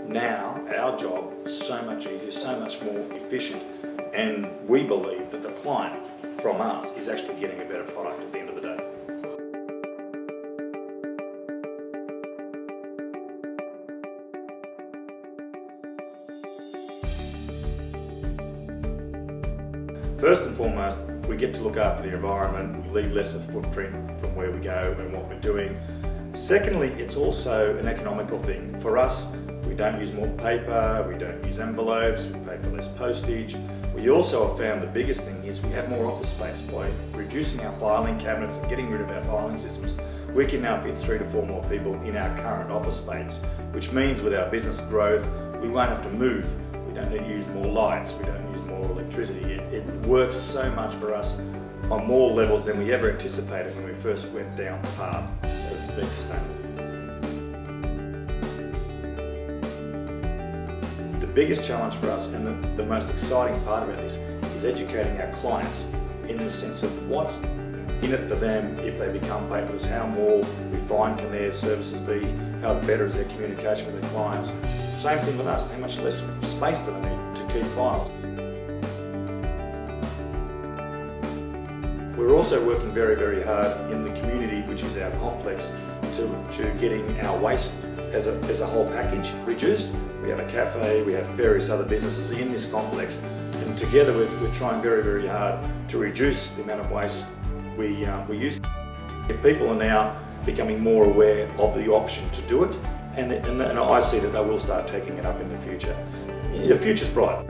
now our job is so much easier, so much more efficient, and we believe that the client from us is actually getting a better product at the end of the day. First and foremost, we get to look after the environment, we leave less of a footprint from where we go and what we're doing. Secondly, it's also an economical thing. For us, we don't use more paper, we don't use envelopes, we pay for less postage. We also have found the biggest thing is we have more office space. By reducing our filing cabinets and getting rid of our filing systems, we can now fit 3 to 4 more people in our current office space, which means with our business growth, we won't have to move. We don't need to use more lights, we don't use more electricity. It works so much for us on more levels than we ever anticipated when we first went down the path of being sustainable. The biggest challenge for us and the most exciting part about this is educating our clients in the sense of what's in it for them if they become paperless, how more refined can their services be, how better is their communication with their clients. Same thing with us, how much less space do they need to keep files. We're also working very, very hard in the community, which is our complex, to getting our waste as a whole package reduced. We have a cafe, we have various other businesses in this complex, and together we're trying very, very hard to reduce the amount of waste we use. People are now becoming more aware of the option to do it, and I see that they will start taking it up in the future. The future's bright.